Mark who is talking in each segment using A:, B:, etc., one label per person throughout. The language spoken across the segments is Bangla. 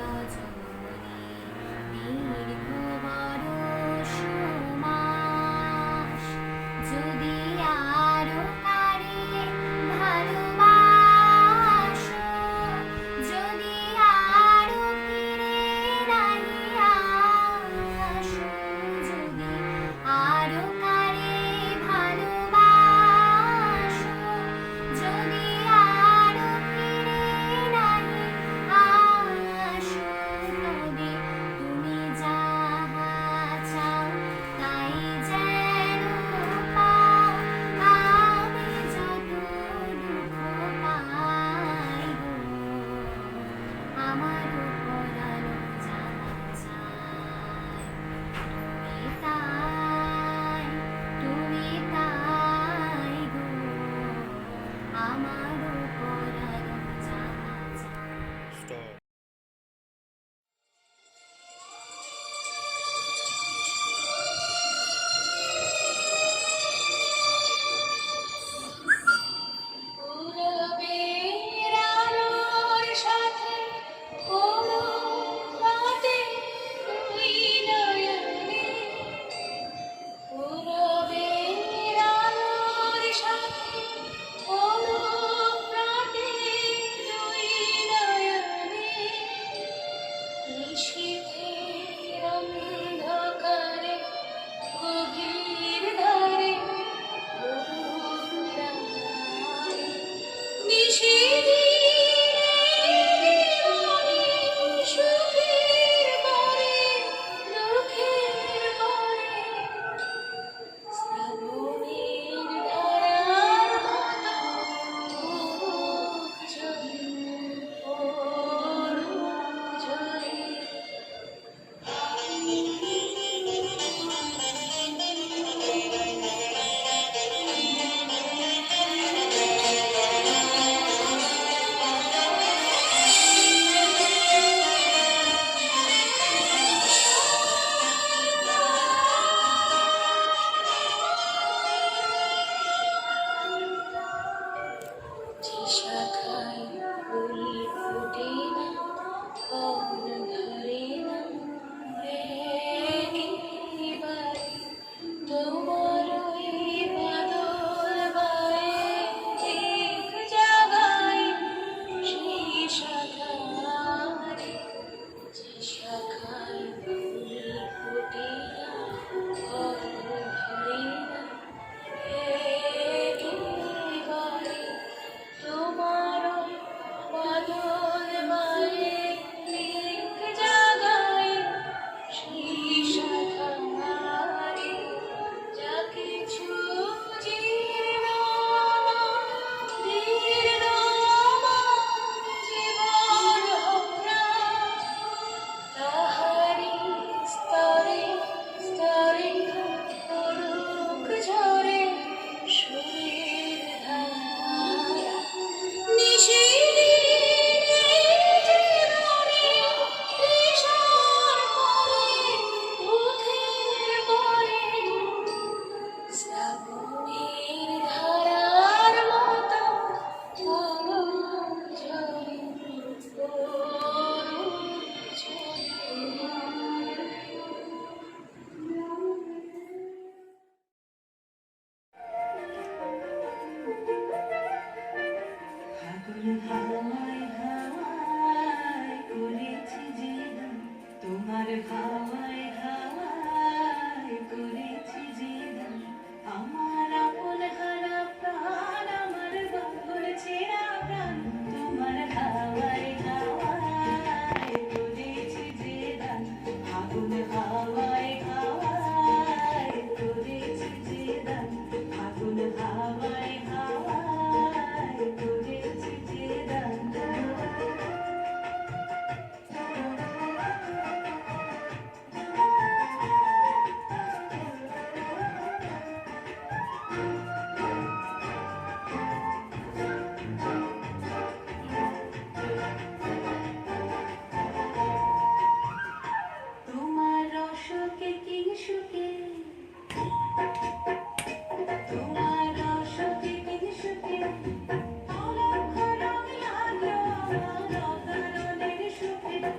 A: রজনী দীর্ঘ বরষ মাস যদি আরো কারে ভালোবাসো, যদি আরো ফিরে নাহি আসো, যদি আরো কারে ভালোবাসো, যদি আরো ফিরে নাহি আসো, তবে তুমি যাহা চাও তাই যেন পাও, আমি যত দুঃখ পাই গো, আমারও পরানো যাহা চাই, তুমি তাই গো, আমারও পরানো যাহা চাই। পূরবের আলোর সাথে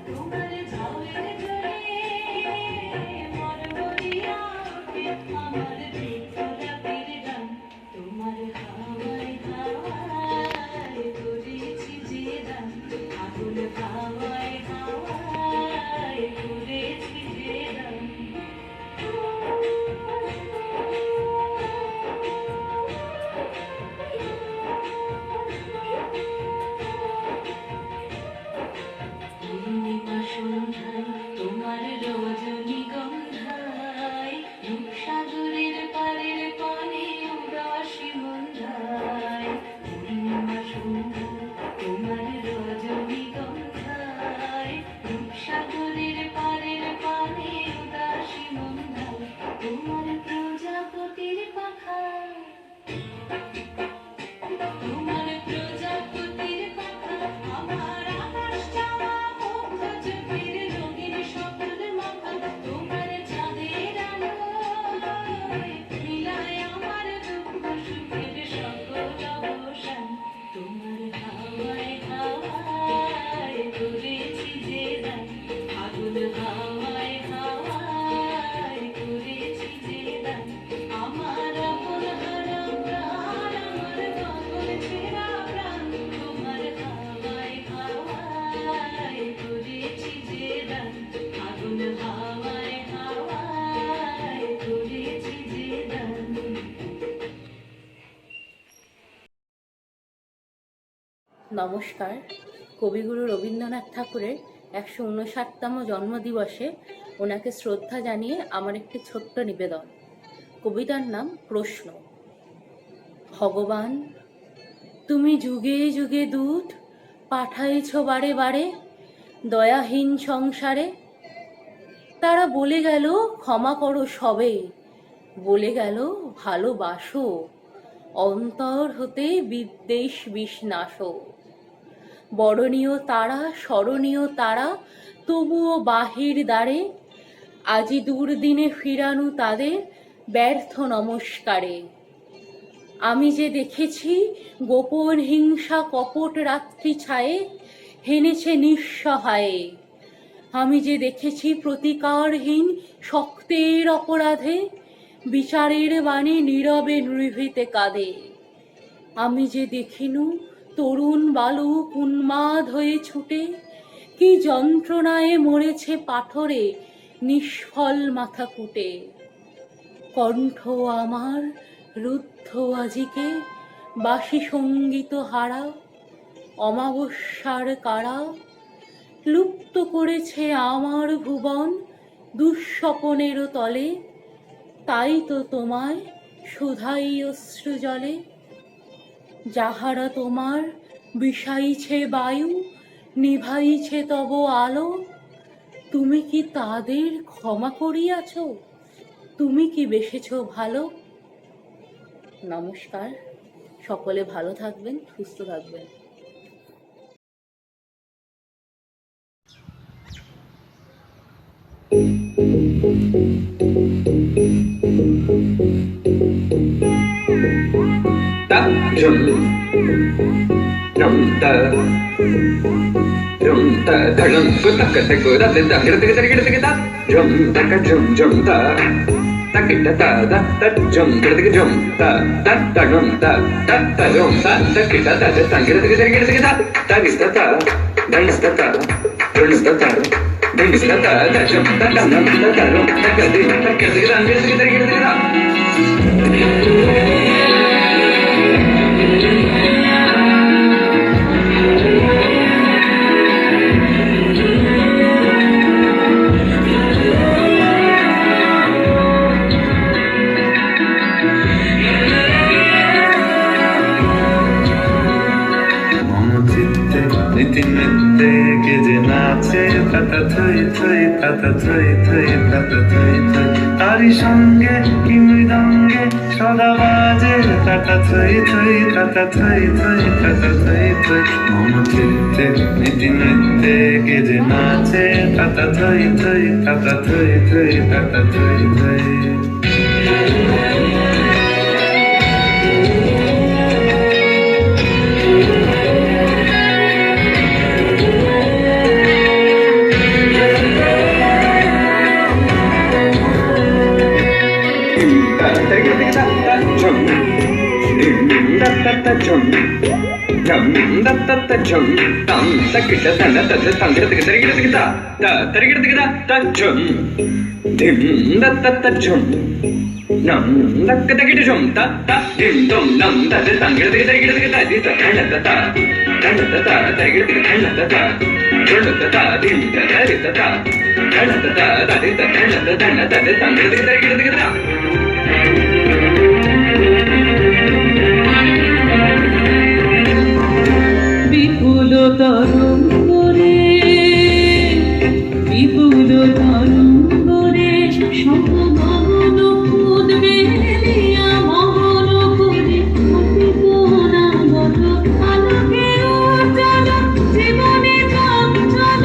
B: তোমার ঝাউয়ের জলে মরমরিয়া ওঠে আমার গোলাপের গান তোমার হাওয়ায় হাওয়ায় করেছি যে দান আগুন হাওয়ায় হাওয়ায় করেছি যে দান পূর্ণিমা সন্ধ্যায় তোমার রজনীগন্ধায় রূপসাগরের পারের পানে উদাসী মন্ধায় পূর্ণিমা সন্ধ্যায় তোমার রজনীগন্ধায় রূপসাগরের পারের পানে উদাসী মন্ধায় তোমার প্রজাপতির পাখায় তোমার প্রজাপতির পাখা আমার আকাশ চাওয়া মুগ্ধ চোখের রঙিন সকল মাখা তোমার চাঁদের আলোয় মিলায় আমার দুঃখ সুখের সকল অবসান তোমার হাওয়ায় হাওয়ায় করেছি যে দান আগুন হাওয়ায় হাওয়ায় করেছি যে দান আমার আপন হারা প্রাণ আমার পাগল ছেঁড়া প্রাণ তোমার হাওয়ায় হাওয়ায় করেছি যে দান আগুন হাওয়ায় হাওয়ায় করেছি যে দান
C: নমস্কার। কবিগুরু রবীন্দ্রনাথ ঠাকুরের ১৫৯তম জন্মদিবসে ওনাকে শ্রদ্ধা জানিয়ে আমার একটি ছোট্ট নিবেদন। কবিতার নাম প্রশ্ন। ভগবান, তুমি যুগে যুগে দূত পাঠাইছ বারে বারে দয়াহীন সংসারে। তারা বলে গেল ক্ষমা করো সবে, বলে গেল ভালোবাসো, অন্তর হতে বিদ্বেষ বিষ বরণীয় তারা স্মরণীয় তারা তবুও বাহির দ্বারে আজি দুর্দিনে ফিরানু তাদের ব্যর্থ নমস্কারে। আমি যে দেখেছি গোপন হিংসা কপট রাত্রি ছায়ে হেনেছে নিঃসহায়ে। আমি যে দেখেছি প্রতিকারহীন শক্তের অপরাধে বিচারের বাণী নীরবে নিভৃতে কাঁদে। আমি যে দেখিনু তরুণ বালক উন্মাদ হয়ে ছুটে কি যন্ত্রণায় মরেছে পাথরে নিষ্ফল মাথা কুটে। কণ্ঠ আমার রুদ্ধ আজিকে বাসি সঙ্গীত হারা অমাবস্যার কারা লুপ্ত করেছে আমার ভুবন দুঃস্বপনের তলে। তাই তো তোমায় শুধাই অশ্রু জলে। যাহারা তোমার বিষাইছে বায়ু নিভাইছে তব আলো, তুমি কি তাদের ক্ষমা করিয়াছ? তুমি কি বেসেছ ভালো? নমস্কার। সকলে ভালো থাকবেন, সুস্থ থাকবেন।
D: তারি সঙ্গে কি মৃদঙ্গে সদা বাজে টাটা থই থই টাটা থই থই টাটা থই থই মম চিত্তে নীতি নৃত্যে কে যে নাচে টাটা থই থই টাটা থই থই টাটা থই থই
E: ঝুম ঝম দত্ত ঝুম তাম তকিটা তন তত তঙ্গির দিকে তরিগির দিকে তা তরিগির দিকে তা ঝুম ধিম দত্ত ঝুম নম দক্ক তকিটা ঝুম তা ধিম দম নম তত তঙ্গির দিকে তরিগির দিকে তা দি তন তত তরিগির দিকে তন তত ঝুম তত ধিম তরি তত তন তত তরি তন তত তঙ্গির দিকে তরিগির দিকে তা
F: বিপুল তরঙ্গরে বিপুল তরঙ্গরে সমগগন উদ্বে দিয়া মগন করে অনাগত আলোকে উজ্জ্বল জীবনে চঞ্চল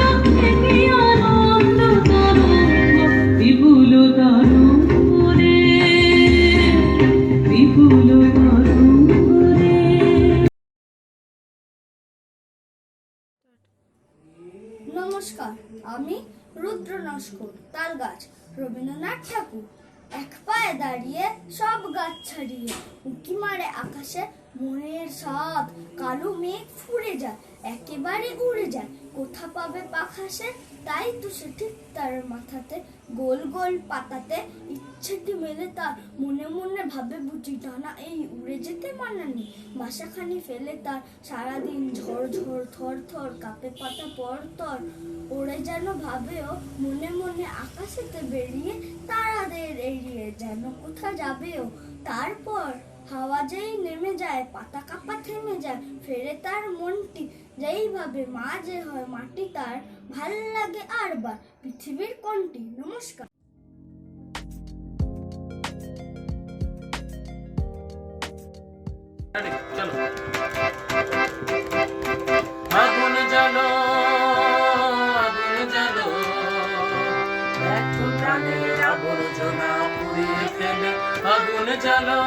F: একই আনন্দ তরঙ্গ বিপুল তরঙ্গরে বিপুল তরঙ্গরে।
A: নমস্কার, আমি রুদ্র নস্কর, তাল গাছ, রবীন্দ্রনাথ ঠাকুর। এক পায়ে দাঁড়িয়ে সব গাছ ছাড়িয়ে উঁকি মারে আকাশে মনের সাদ, কালো মেঘ ফুরে যায়, একেবারে উড়ে যায়, কোথা পাবে পাখাসে? তাই তো সে ঠিক তার মাথাতে গোল গোল পাতাতে ইচ্ছেটি মেলে তার মনে মনে ভাবে বুঝি ডানা এই উড়ে যেতে মানা নেই। বাসাখানি ফেলে তার সারাদিন ঝড় ঝড় থর থর কাঁপে পাতা পরতর ওড়ে যেন ভাবেও মনে মনে আকাশেতে বেরিয়ে তারাদের এড়িয়ে যেন কোথা যাবেও। তারপর হাওয়া যেই নেমে যায় পাতা কাঁপা থেমে যায়, ফেরে তার মনটি যেইভাবে মাঝে হয় মাটি তার ভাল লাগে আর বার পৃথিবীর কোনটি। নমস্কার।
G: চলো আগুন জ্বালো আগুন জ্বালো ব্যর্থ প্রাণের আবর্জনা পুড়িয়ে ফেলে আগুন জ্বালো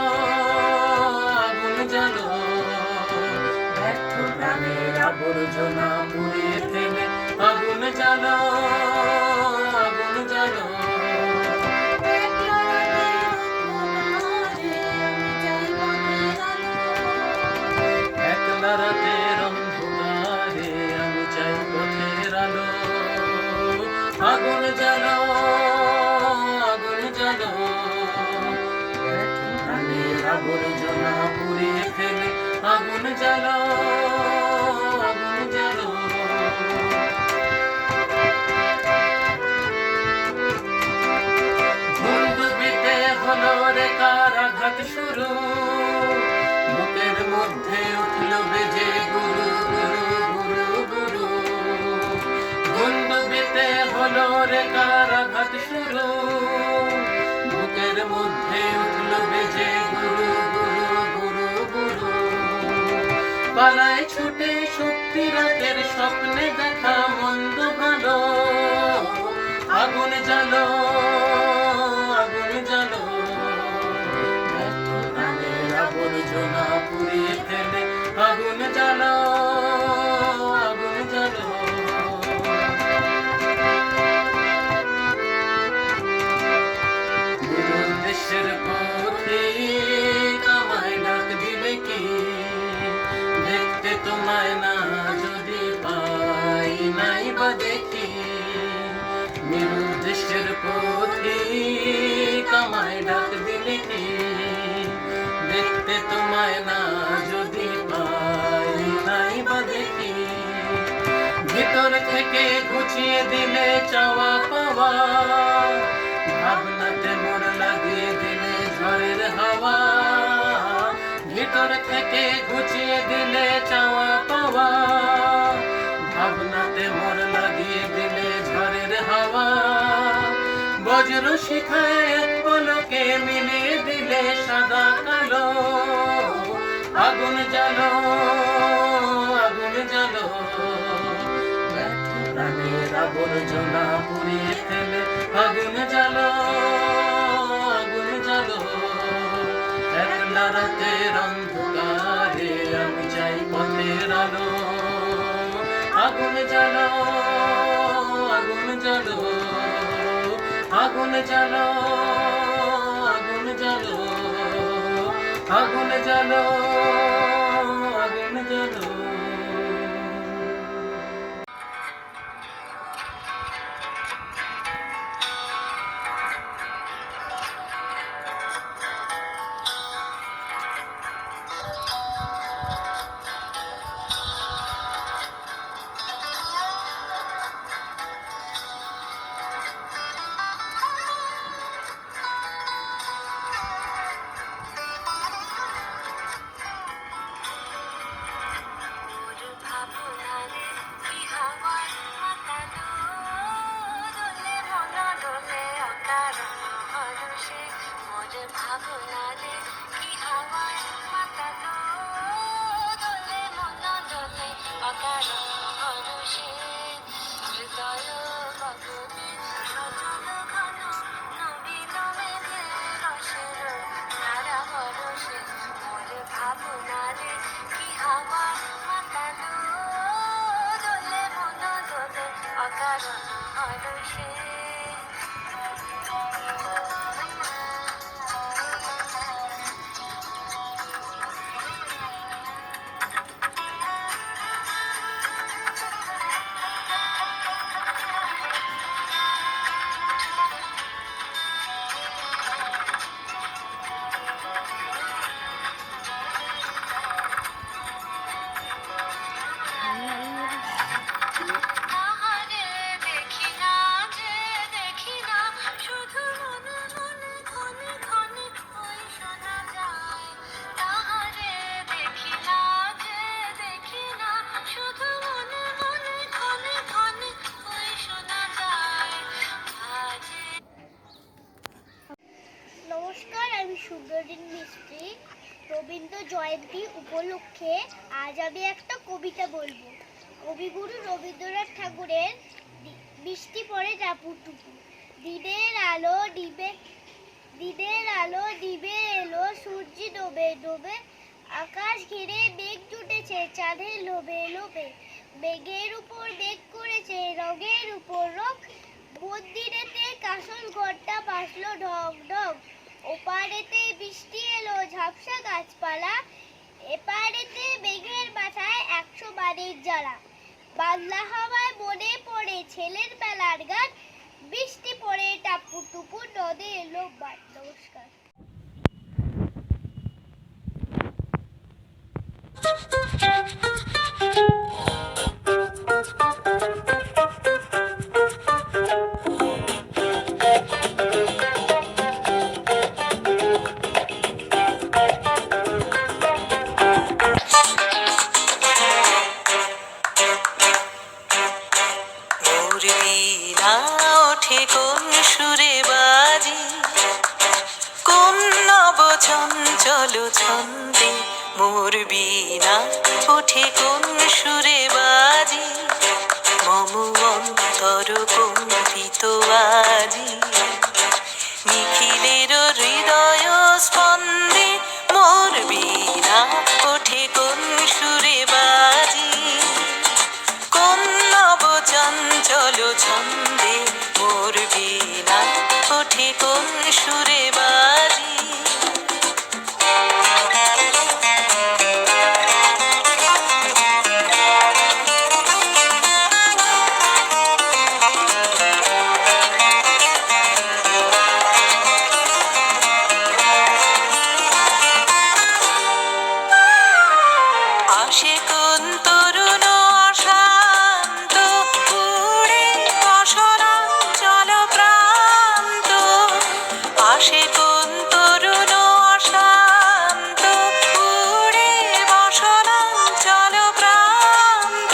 G: আগুন জ্বালো ব্যর্থ প্রাণের আবর্জনা পুড়িয়ে ফেলে আগুন জ্বালো আগুন জ্বালো রাতের অন্ধকারে আমি চাই পথের আলো আগুন জ্বালো আগুন জ্বালো প্রাণের আবর্জনা পুড়িয়ে ফেলে আগুন জ্বালো আগুন জ্বালো বন্ধুবিতে হলো রে কারাঘাত শুরু বুকের মধ্যে উঠল বেজে গুরু গুরু গুরু গুরু বন্ধুবিতে হলো রে কারাঘাত শুরু বুকের মধ্যে উঠল বেজে গুরু গুরু গুরু গুরু পালায় ছুটে শক্তি রাতের স্বপ্নে দেখা মন্দ ভালো আগুন জ্বালো আগুন জ্বালো আবর্জনা পুড়িয়ে ফেলে আগুন জ্বালো আগুন জ্বালো দেশের পথে আমায় ডাক দিলে কি দেখতে তোমায় না যদি পাই নাই বা দেখি দেশের পথে আমায় ডাক দিলে কি দেখতে তোমায় না যদি পাই নাই বা দেখি ভিতর থেকে গুছিয়ে দিলে চাওয়া পাওয়া ভাবনাতে মোড় লাগিয়ে দিলে ঝড়ের হাওয়া ভিতর থেকে গুছিয়ে দিলে চাওয়া পাওয়া ভাবনাতে মোড় লাগিয়ে দিলে ঝড়ের হাওয়া বজ্র শিখায় এক পলকে মিলিয়ে দিলে সাদা কালো আগুন জ্বালো আগুন জ্বালো ব্যর্থ প্রাণের আবর্জনা পুড়িয়ে ফেলে আগুন জ্বালো আগুন জ্বালো একলা রাতের অন্ধকারে আমি চাই পথের আলো আগুন জ্বালো আগুন জ্বালো আগুন জ্বালো আগুন জ্বালো আগুন জ্বালো
B: গগনে সজল ঘন নবীন মেঘের রসের ধারা বরসে মোর ভাবনারে কি হাওয়া মাতালো দোলে মন দোলে অকারণ হরষে তাহারে দেখি না যে দেখি না শুধু মনে মনে ক্ষণে ক্ষণে ওই শোনা যায় তাহারে দেখি না যে দেখি না শুধু মনে মনে ক্ষণে ক্ষণে ওই শোনা যায় বাজে।
A: নমস্কার, আমি সুব্রদিন মিস্ত্রি। রবীন্দ্র জয়ন্তী উপলক্ষে আজ আমি একটা কবিতা বলবো। কবিগুরু রবীন্দ্রনাথ ঠাকুরের বৃষ্টি পড়ে টাপুটুপু দিনের আলো দিবে এলো সূর্য ডোবে ডোবে আকাশ ঘিরে মেঘ জুটেছে চাঁদের লোভে লোভে মেঘের উপর মেঘ করেছে রঙের উপর রং মন্দিরেতে কাশল ঘরটা বাসলো ঢক ঢক ওপারেতে বৃষ্টি এলো ঝাপসা গাছপালা এপারেতে মেঘের মাথায় 100 বাড়ির জ্বালা বাংলা হাওয়ায় মনে পড়ে ছেলের বেলার গান বৃষ্টি পড়ে টাপু টুপু নদে এলো বান। নমস্কার।
B: মোর বীণা ওঠে কোন সুরে বাজি কোন নব চঞ্চল ছন্দে মোর বীণা ওঠে কোন সুরে বাজি মম অন্তর কম্পিত আজি নিখিলের হৃদয় স্পন্দে মোর বীণা ওঠে কোন সুরে বাজি কোন নব চঞ্চল ছন্দে মোর বীণা ওঠে কোন সুরে বাজি আসে কোন তরুণ অশান্ত উড়ে বসরাঞ্চল প্রান্ত আসে কোন তরুণ অশান্ত উড়ে বসরাঞ্চল প্রান্ত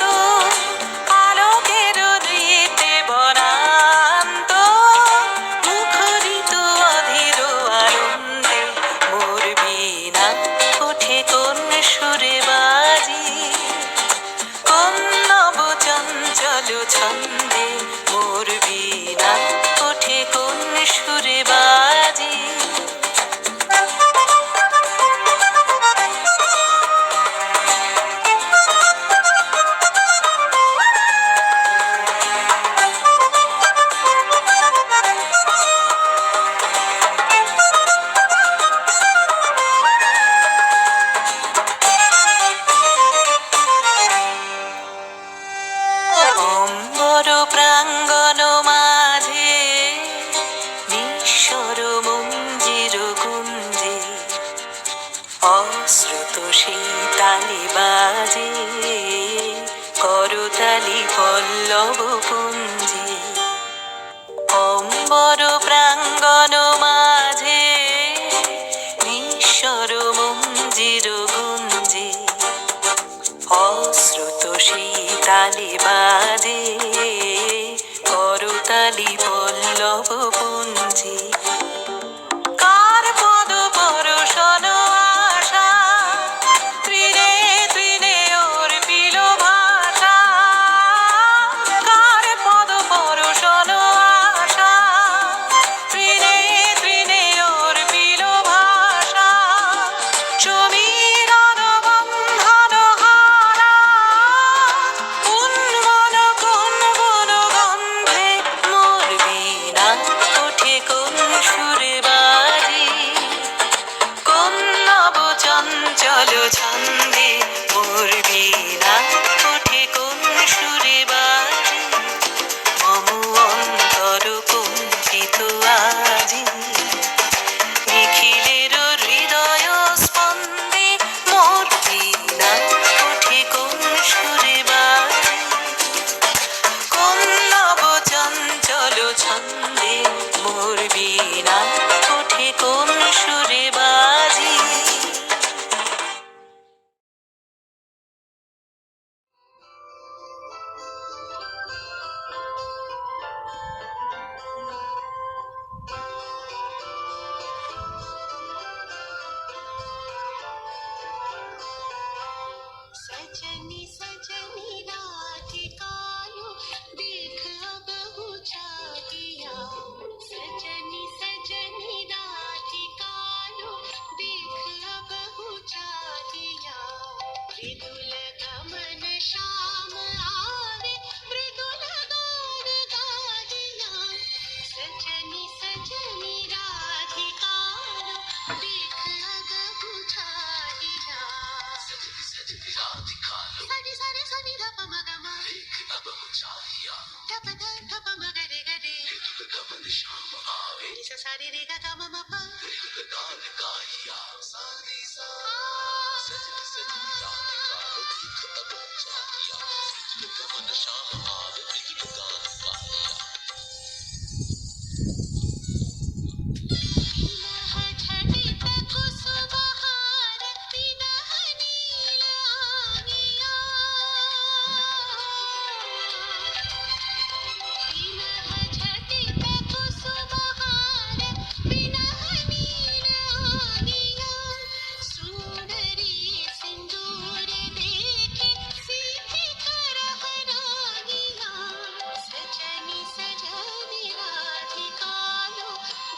B: আলোকের নৃত্যে বনান্ত মুখরিত অধীর আনন্দে মোর বীণা ওঠে কোন সুরে বাজি কোন নব চঞ্চল ছন্দে মোর বীণা ওঠে কোন সুরে বাজি অম্বর প্রাঙ্গণ মাঝে নিঃস্বর মঞ্জির গুঞ্জে অশ্রুত সেই তালি বাজে করতালি পল্লব পুঞ্জে অম্বর প্রাঙ্গণ মাঝে নিঃস্বর মঞ্জির গুঞ্জে অশ্রুত সেই তালি বাজে করতালি পল্লব পুঞ্জে কার পদ পরশন আশা ত্রিনে ত্রিনে ওর পিল ভাষা কার পদ পরশন मृदुल गमन श्याम आवे मृदुल गान गाहिया सजनी सजनी राधिका देख अग बुझाइया सनि सनि सनि ध प म ग म ध प ध ध प म ग रे ग रे नि सा सा रे रे ग ग म म प झटित कुसुमहार पिनह नील आगिया पिनह झटित कुसुमहार पिनह नील आगिया सुंदरी सिंदूर देखे सीते करह रागिया सजनी सजनी राधिका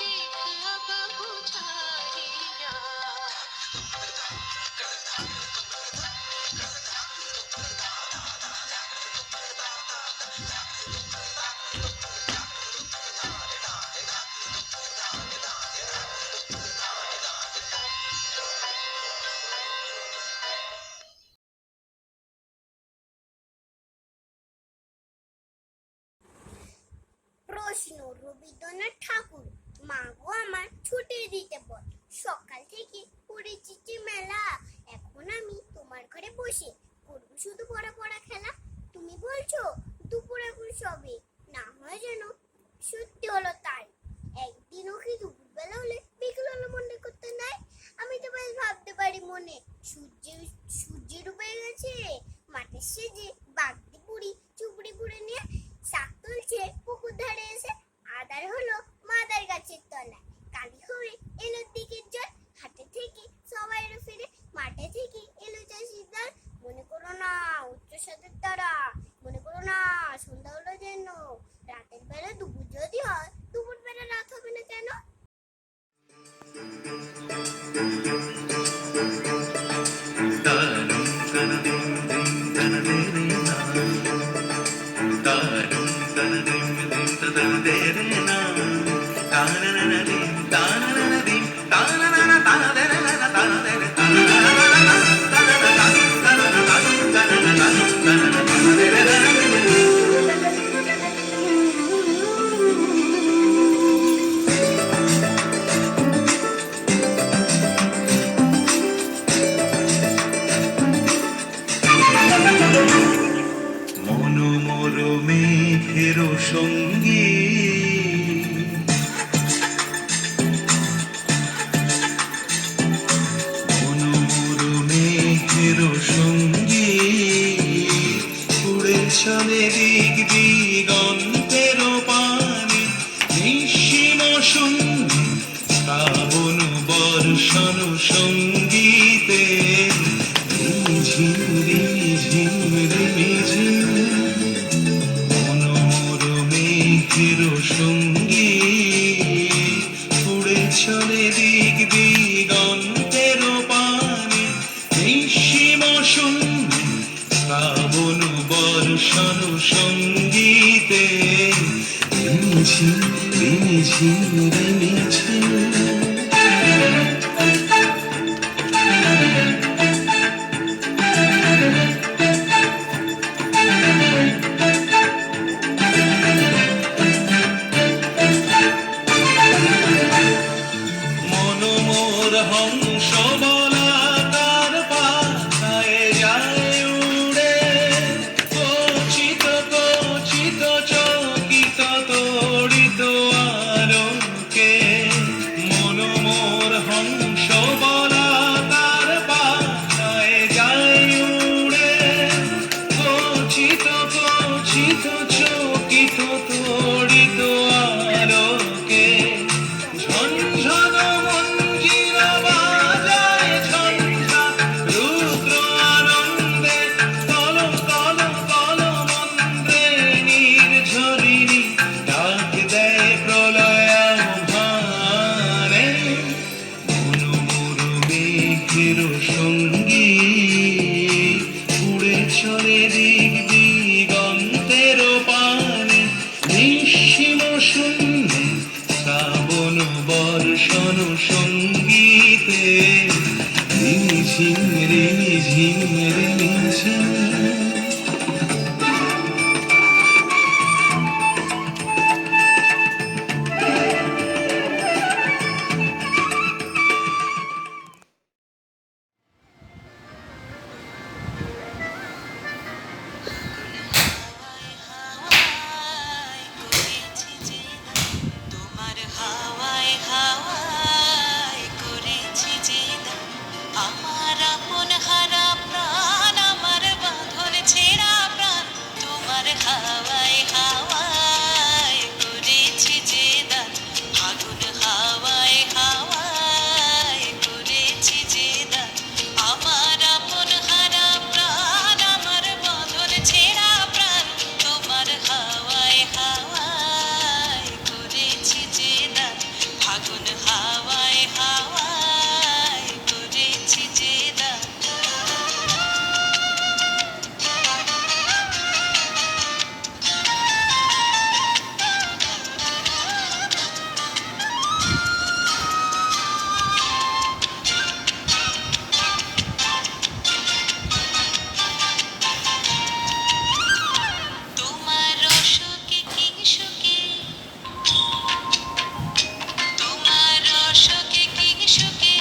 B: देख अब बुझाइया
A: প্রশ্ন রবীন্দ্রনাথ ঠাকুর মা গো আমার ছুটি দিতে বল সকাল থেকে পড়েছি যে মেলা এখন আমি তোমার ঘরে বসে করবো শুধু পড়া পড়া খেলা তুমি বলছো দুপুর এখন সবে না হয় যেন সত্যি হলো তাই একদিনও কি দুপুরবেলা হলে বিকেল হলো মনে করতে নাই আমি তো বেশ ভাবতে পারি মনে সূর্য ডুবে গেছে মাঠের সেজে বাগদি বুড়ি চুপড়ি পুড়ে নিয়ে শাক তুলছে পুকুর ধারে এসে আদার হলো মাদার গাছের তলায় কালি হয়ে এলো দিকের জল হাটে থেকে সবাই ফিরে মাঠে থেকে এলো চাষির দল মনে করো না উচ্চ সাদের তারা মনে করো না সন্ধ্যা হলো যেন রাতের বেলা দুপুর যদি হয় দুপুর বেলা রাত হবে না কেন
D: মনোমর মেঘের সঙ্গী মনোমর মেঘের সঙ্গী উড়ে চলে দিক দিগন্তের পানে নিঃসীম শূন্য শ্রাবণ বর্ষণ সঙ্গীতে ঝিম ঝিম ঝিম মনোমর মেঘের সঙ্গী উড়ে চলে দিক দিগন্তের পানে নিঃসীম শূন্য শ্রাবণ বর্ষণ সঙ্গীতে ঝিম ঝিম ঝিম মনোমর হংস বলাকার পাখায় যায় উড়ে কচিত চকিত তড়িত আলোকে নিঃসীম শূন্যে শ্রাবণ বর্ষণ সঙ্গীতে রিমিঝিম রিমিঝিম রিমিঝিম।
B: তোমার হাওয়ায় হাওয়ায় করেছি যে দান, আমার আপন হারা প্রাণ, আমার বাঁধন ছেঁড়া প্রাণ, তোমার হাওয়ায় হাওয়ায় করেছি যে দান, ফাগুন হাওয়ায় হাওয়ায় করেছি যে দান, আমার আপন হারা প্রাণ, আমার বাঁধন ছেঁড়া প্রাণ, তোমার হাওয়ায় হাওয়ায় করেছি যে দান, ফাগুন হাওয়ায় হাওয়ায় করেছি যে দান। তোমার রসকে কি সুখে, তোমার রসকে কি সুখে,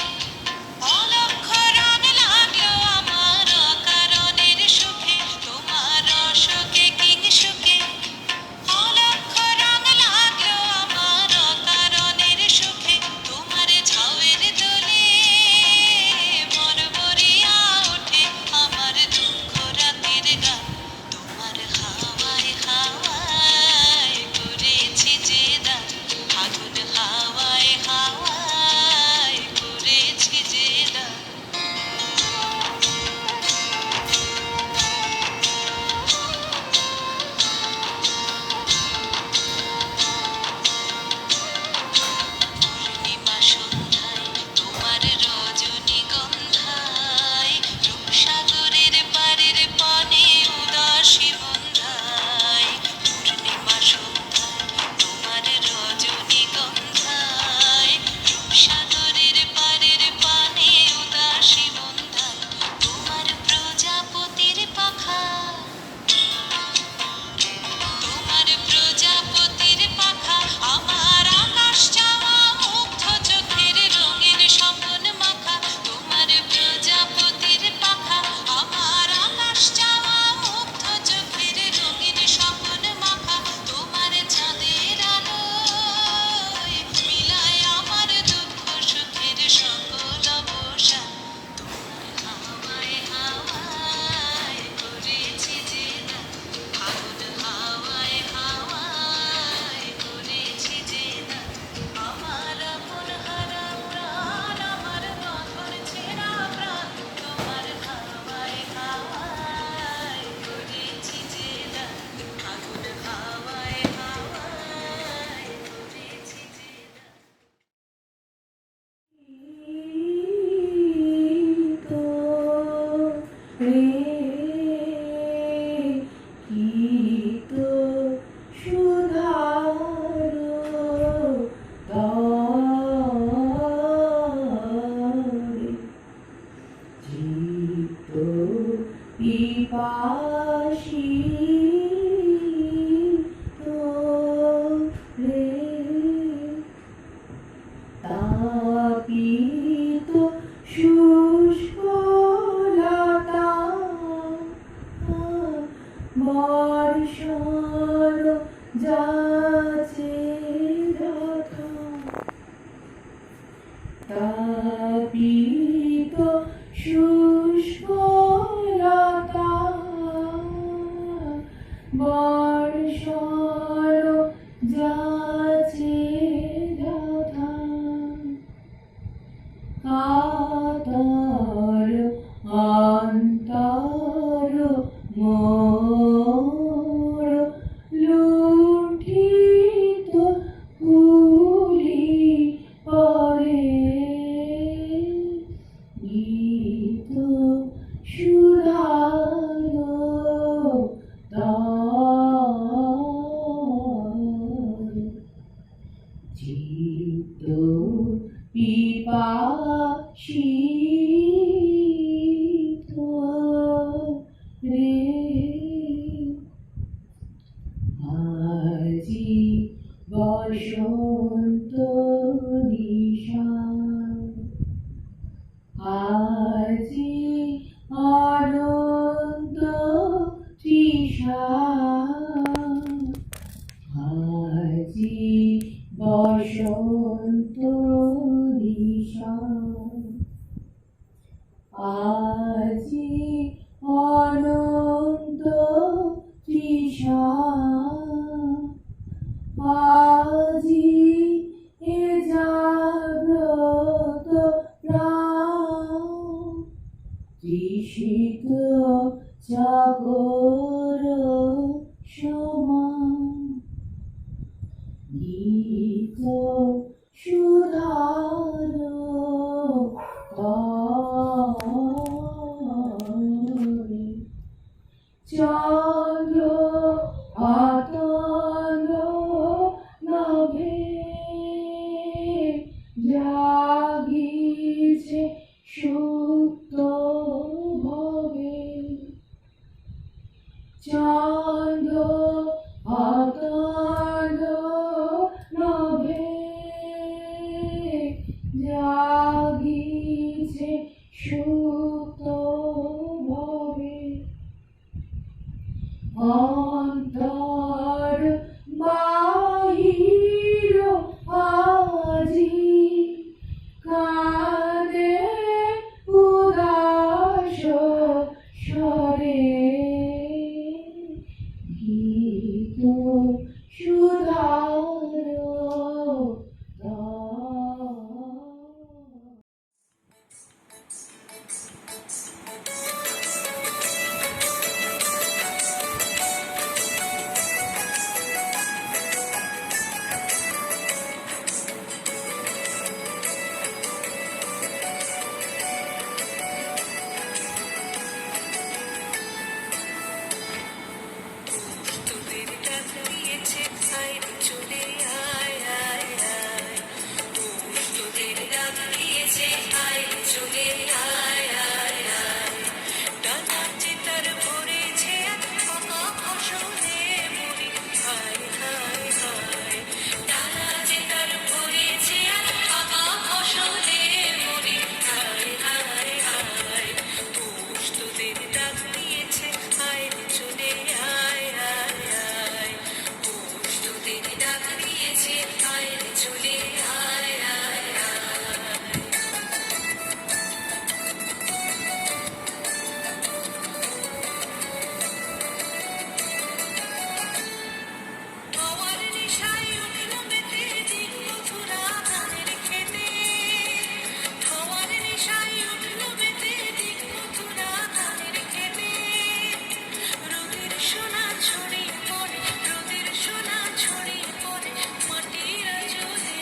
B: অলক্ষ রং লাগলো আমার অকারণের সুখে, তোমার রসকে কি সুখে, অলক্ষ রং লাগলো আমার অকারণের সুখে, তোমার ঝাউয়ের দোলে মন ভরিয়া ওঠে আমার দুঃখ রাতের গান, তোমার হাওয়ায় হাওয়ায় করেছি যে দান, ফাগুন হাওয়ায় হাওয়ায় করেছি যে দান। পূর্ণিমা সন্ধ্যায় তোমার রজনীগন্ধায়, রূপসাগরের পারের পানে উদাসী বন্ধায়, পূর্ণিমা সন্ধ্যায় তোমার রজনীগন্ধায়, রূপসাগরের পারের পানে উদাসী বন্ধায়, তোমার প্রজাপতির পাখা, তোমার প্রজাপতির পাখা, আমার আকাশ চাওয়া মুগ্ধ চোখের রঙিন স্বপন মাখা, তোমার প্রজাপতির পাখা, আমার আকাশ চাওয়া মুগ্ধ চোখের রঙিন স্বপন মাখা, তোমার চাঁদের আলোয় মিলায় আমার দুঃখ সুখের সকল অবসান, তোমার হাওয়ায় হাওয়ায় করেছি যে দান, ফাগুন হাওয়ায় হাওয়ায় করেছি যে দান, আমার আপন হারা প্রাণ, আমার বাঁধন ছেঁড়া প্রাণ, তোমার হাওয়ায় হাওয়ায় করেছি যে দান, ফাগুন হাওয়ায় হাওয়ায় করেছি যে দান।
F: তাপিত শুষ্কলতা বর্ষণ যাচে যথা, তাপিত শুষ্কলতা বর্ষণ যাচে যথা, কাতর অন্তর মোর লুণ্ঠিত বসন্ত নিশান আজি অনন্ত তৃষা আজি বসন্ত নিশান আজি অনন্ত তৃষা আজি এ জাগ্রত প্রাণ তৃষিত জাগর সমান গীত সুধার করে চন্দ্র আতন নভে জাগিছে সুপ্ত ভবে চন্দ্র আতন নভে জাগিছে সুপ্ত ভবে অন্তর বাহির আজি কাঁদে উদাস স্বরে গীত সুধার
B: তোদের ডাক দিয়েছে আয় চলে আয় আয় আয় তোদের ডাক দিয়েছে আয় চলে আয় আয় আয় ডানা চিতার ভরেছে ফাঁকা ফসলে মরি হায় হায় হায় ডানা চিতার ভরেছে ফাঁকা ফসলে মরি হায় হায় হায় তোদের ডাক দিয়েছে আয় চলে আয় আয় আয় তোদের ডাক দিয়েছে আয় চলে আয় আয় আয় হাওয়ার নিশায় উঠল মেতে দিন মথুরা ধানের খেতে হাওয়ার নিশায় উঠল মেতে দিন মথুরা ধানের খেতে রোদের সোনা ছড়িয়ে পড়ে রোদের সোনা ছড়িয়ে পড়ে মাটির জলে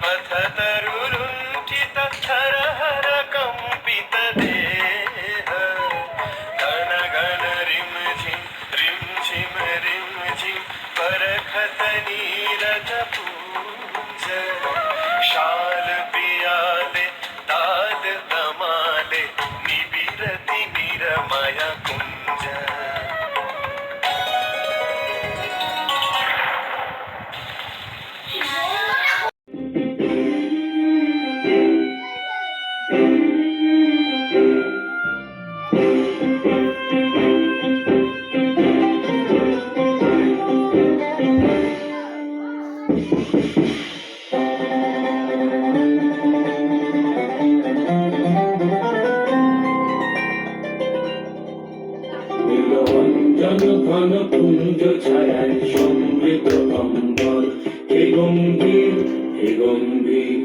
D: पथतरुलुण्ठित हरहर कम्पित देह घन घन रिम झिम बरखत नीरज पूज शाल पियाले दाद दमाले निबिरति निरमय कुंज
H: নীলঞ্জন ঘন কুঞ্জ ছায়ায় সমৃত অম্বর হে গম্ভীর হে গম্ভীর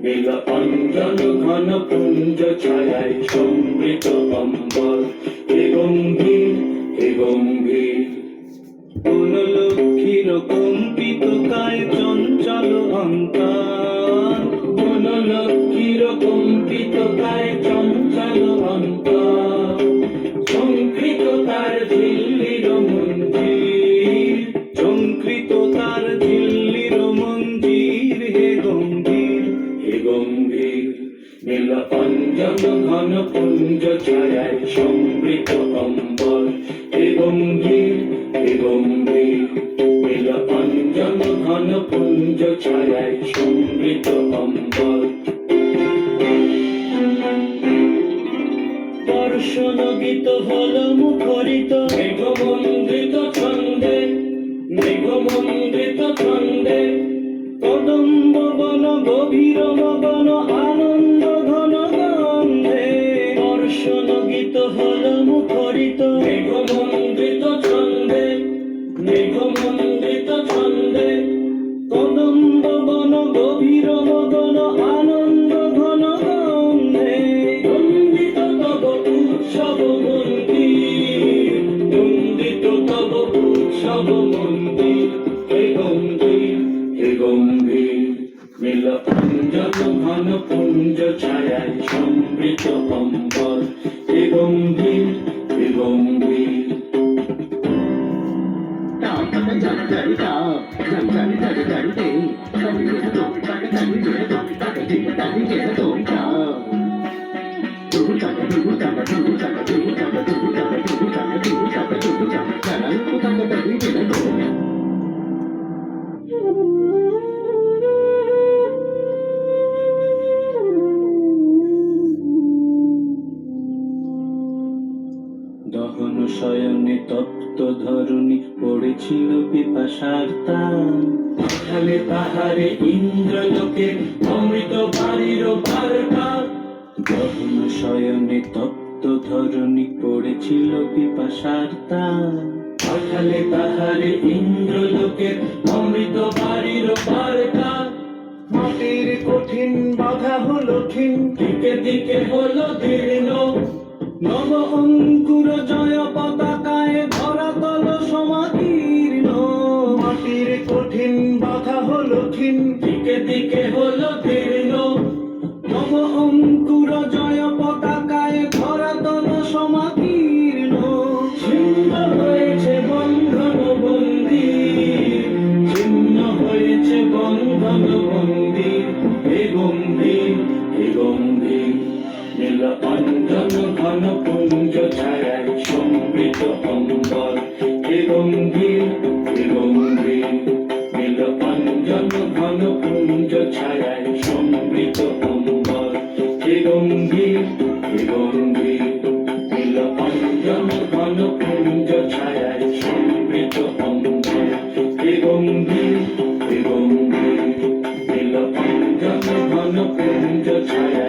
H: নীল অঞ্জন ঘন কুঞ্জ ছায়ায় সমৃত অম্বর হে গম্ভীর হে গম্ভীর কোন লক্ষ্মীর কম্পিত কায় চঞ্চল অন্তর কোন লক্ষ্মীর কম্পিত কায় চঞ্চল অন্তর সংকৃত তার ঝিল্লির মঞ্জির সংকৃত তার ঝিল্লির মঞ্জির হে গম্ভীর হে গম্ভীর নীল অঞ্জন ঘন পুঞ্জ ছায়ায় সমৃত অম্বর হে গম্ভীর হে গম্ভীর নীল অঞ্জন ঘন পুঞ্জ ছায়ায় সমৃত অম্বর দর্শন গীত হল মুখরিত মেঘমন্দ্রিত ছন্দে মেঘমন্দ্রিত ছন্দে কদম্ব বন গভীর মগন আনন্দ ঘন গন্ধে দর্শন গীত হল মুখরিত মেঘমন্দ্রিত ছন্দে মেঘমন্দ্রিত ছন্দে কদম্ব বন গভীর মগন আনন্দ ঘন গন্ধে নন্দিত তব উৎসব মন্দির নন্দিত তব উৎসব মন্দির হে গম্ভীর হে গম্ভীর নীল অঞ্জন ঘন পুঞ্জ ছায়ায় সমৃত অম্বর হে গম্ভীর হে গম্ভীর দহন শয়নে তপ্ত ধরণী পড়েছিল পিপাসার তান পাহাড়ে পাহাড়ে ইন্দ্রলোকে অমৃত বাড়ির বারটা দহন শয়নে তপ্ত ধরণী পড়েছিল পিপাসার তান পাহাড়ে পাহাড়ে ইন্দ্রলোকে অমৃত বাড়ির বারটা মাটির কঠিন বাধা হলো ক্ষীণ দিকে দিকে হলো দীর্ণ নব অঙ্কুর জয় পতাকায় ধরাতল সমাকীর্ণ মাটির কঠিন বাধা হলো ক্ষীণ দিকে দিকে হলো দীর্ণ নব অঙ্কুর জয় পতাকায় ধরাতল সমাকীর্ণ ছিন্ন হয়েছে বন্ধন বন্দির ছিন্ন হয়েছে বন্ধন বন্দির হে গম্ভীর হে গম্ভীর নীল অঞ্জন ঘন পুঞ্জ ছায়ায় সমৃত অম্বর হে গম্ভীর হে গম্ভীর নীল অঞ্জন ঘন পুঞ্জ ছায়ায় সমৃত অম্বর হে গম্ভীর হে গম্ভীর নীল অঞ্জন ঘন পুঞ্জ ছায়ায় সমৃত অম্বর হে গম্ভীর হে গম্ভীর নীল অঞ্জন ঘন পুঞ্জ ছায়ায়